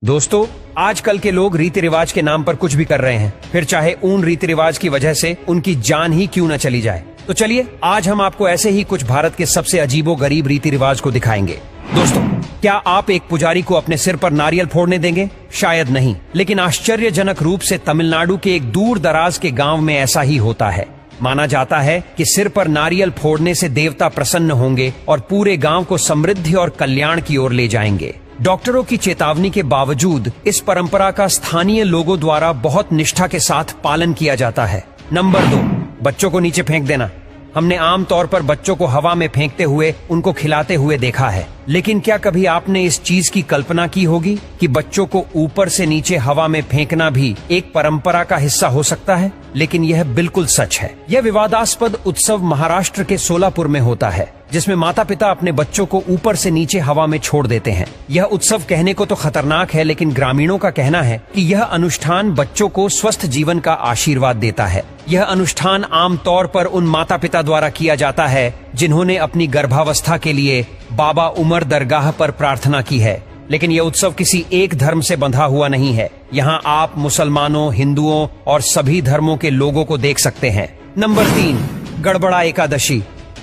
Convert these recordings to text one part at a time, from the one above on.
दोस्तों, आजकल के लोग रीति रिवाज के नाम पर कुछ भी कर रहे हैं, फिर चाहे उन रीति रिवाज की वजह से उनकी जान ही क्यों न चली जाए। तो चलिए आज हम आपको ऐसे ही कुछ भारत के सबसे अजीबो गरीब रीति रिवाज को दिखाएंगे। दोस्तों, क्या आप एक पुजारी को अपने सिर पर नारियल फोड़ने देंगे? शायद नहीं, लेकिन आश्चर्यजनक रूप से तमिलनाडु के एक दूर दराज के गांव में ऐसा ही होता है। माना जाता है कि सिर पर नारियल फोड़ने से देवता प्रसन्न होंगे और पूरे गांव को समृद्धि और कल्याण की ओर ले जाएंगे। डॉक्टरों की चेतावनी के बावजूद इस परंपरा का स्थानीय लोगों द्वारा बहुत निष्ठा के साथ पालन किया जाता है। नंबर 2, बच्चों को नीचे फेंक देना। हमने आमतौर पर बच्चों को हवा में फेंकते हुए उनको खिलाते हुए देखा है, लेकिन क्या कभी आपने इस चीज की कल्पना की होगी कि बच्चों को ऊपर से नीचे हवा में फेंकना भी एक परंपरा का हिस्सा हो सकता है? लेकिन यह बिल्कुल सच है। यह विवादास्पद उत्सव महाराष्ट्र के सोलापुर में होता है, जिसमें माता पिता अपने बच्चों को ऊपर से नीचे हवा में छोड़ देते हैं। यह उत्सव कहने को तो खतरनाक है, लेकिन ग्रामीणों का कहना है कि यह अनुष्ठान बच्चों को स्वस्थ जीवन का आशीर्वाद देता है। यह अनुष्ठान आमतौर पर उन माता पिता द्वारा किया जाता है जिन्होंने अपनी गर्भावस्था के लिए बाबा उमर दरगाह पर प्रार्थना की है। लेकिन यह उत्सव किसी एक धर्म से बंधा हुआ नहीं है। यहाँ आप मुसलमानों, हिंदुओं और सभी धर्मों के लोगों को देख सकते हैं। नंबर 3, गड़बड़ा एकादशी।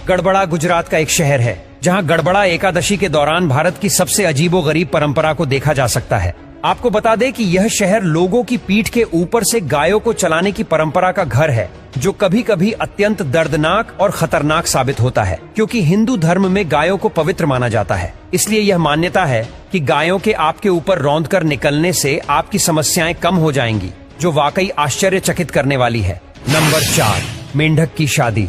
गड़बड़ा गुजरात का एक शहर है, जहाँ गड़बड़ा एकादशी के दौरान भारत की सबसे अजीबोगरीब परंपरा को देखा जा सकता है। आपको बता दें कि यह शहर लोगों की पीठ के ऊपर से गायों को चलाने की परंपरा का घर है, जो कभी कभी अत्यंत दर्दनाक और खतरनाक साबित होता है, क्योंकि हिंदू धर्म में गायों को पवित्र माना जाता है। इसलिए यह मान्यता है कि गायों के आपके ऊपर रौंद कर निकलने से आपकी समस्याएं कम हो जाएंगी, जो वाकई आश्चर्यचकित करने वाली है। नंबर 4, मेंढक की शादी।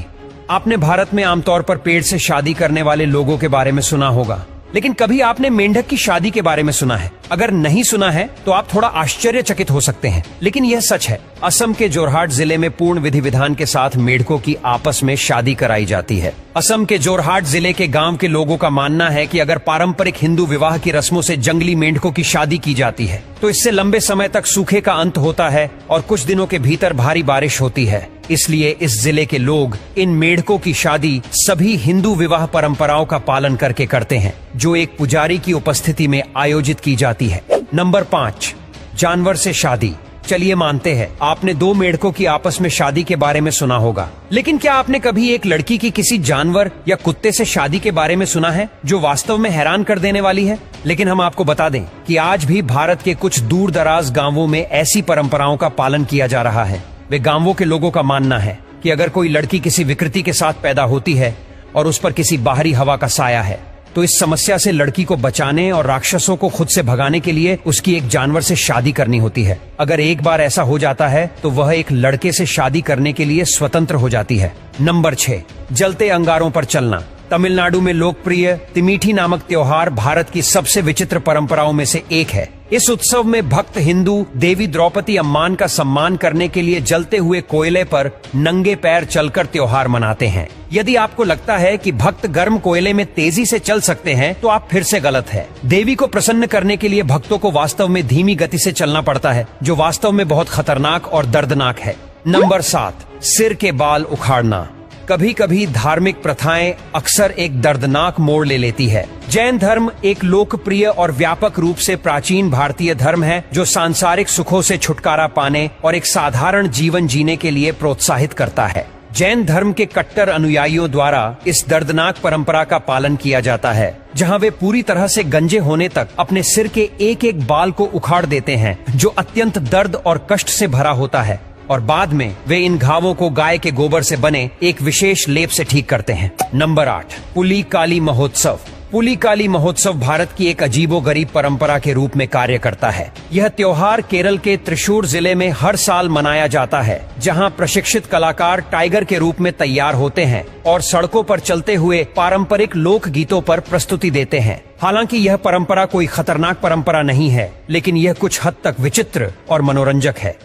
आपने भारत में आमतौर पर पेड़ से शादी करने वाले लोगों के बारे में सुना होगा, लेकिन कभी आपने मेंढक की शादी के बारे में सुना है? अगर नहीं सुना है तो आप थोड़ा आश्चर्यचकित हो सकते हैं, लेकिन यह सच है। असम के जोरहाट जिले में पूर्ण विधि विधान के साथ मेढकों की आपस में शादी कराई जाती है। असम के जोरहाट जिले के गांव के लोगों का मानना है कि अगर पारंपरिक हिंदू विवाह की रस्मों से जंगली मेंढकों की शादी की जाती है तो इससे लंबे समय तक सूखे का अंत होता है और कुछ दिनों के भीतर भारी बारिश होती है। इसलिए इस जिले के लोग इन मेढकों की शादी सभी हिंदू विवाह परंपराओं का पालन करके करते हैं, जो एक पुजारी की उपस्थिति में आयोजित की जाती है। नंबर 5, जानवर से शादी। चलिए मानते हैं आपने 2 मेढकों की आपस में शादी के बारे में सुना होगा, लेकिन क्या आपने कभी एक लड़की की किसी जानवर या कुत्ते से शादी के बारे में सुना है, जो वास्तव में हैरान कर देने वाली है? लेकिन हम आपको बता दें कि आज भी भारत के कुछ दूर दराज गांवों में ऐसी परंपराओं का पालन किया जा रहा है। वे गांवों के लोगों का मानना है कि अगर कोई लड़की किसी विकृति के साथ पैदा होती है और उस पर किसी बाहरी हवा का साया है, तो इस समस्या से लड़की को बचाने और राक्षसों को खुद से भगाने के लिए उसकी एक जानवर से शादी करनी होती है। अगर एक बार ऐसा हो जाता है तो वह एक लड़के से शादी करने के लिए स्वतंत्र हो जाती है। नंबर 6, जलते अंगारों पर चलना। तमिलनाडु में लोकप्रिय तिमीठी नामक त्योहार भारत की सबसे विचित्र परंपराओं में से एक है। इस उत्सव में भक्त हिंदू देवी द्रौपदी अम्मान का सम्मान करने के लिए जलते हुए कोयले पर नंगे पैर चलकर त्योहार मनाते हैं। यदि आपको लगता है कि भक्त गर्म कोयले में तेजी से चल सकते हैं तो आप फिर से गलत है। देवी को प्रसन्न करने के लिए भक्तों को वास्तव में धीमी गति से चलना पड़ता है, जो वास्तव में बहुत खतरनाक और दर्दनाक है। नंबर 7, सिर के बाल उखाड़ना। कभी कभी धार्मिक प्रथाएं अक्सर एक दर्दनाक मोड़ ले लेती है। जैन धर्म एक लोकप्रिय और व्यापक रूप से प्राचीन भारतीय धर्म है, जो सांसारिक सुखों से छुटकारा पाने और एक साधारण जीवन जीने के लिए प्रोत्साहित करता है। जैन धर्म के कट्टर अनुयायियों द्वारा इस दर्दनाक परंपरा का पालन किया जाता है, जहां वे पूरी तरह से गंजे होने तक अपने सिर के एक एक बाल को उखाड़ देते हैं, जो अत्यंत दर्द और कष्ट से भरा होता है, और बाद में वे इन घावों को गाय के गोबर से बने एक विशेष लेप से ठीक करते हैं। नंबर 8, पुली काली महोत्सव। पुली काली महोत्सव भारत की एक अजीबोगरीब परंपरा के रूप में कार्य करता है। यह त्योहार केरल के त्रिशूर जिले में हर साल मनाया जाता है, जहां प्रशिक्षित कलाकार टाइगर के रूप में तैयार होते हैं और सड़कों पर चलते हुए पारंपरिक लोक गीतों पर प्रस्तुति देते हैं। हालांकि यह परंपरा कोई खतरनाक परंपरा नहीं है, लेकिन यह कुछ हद तक विचित्र और मनोरंजक है।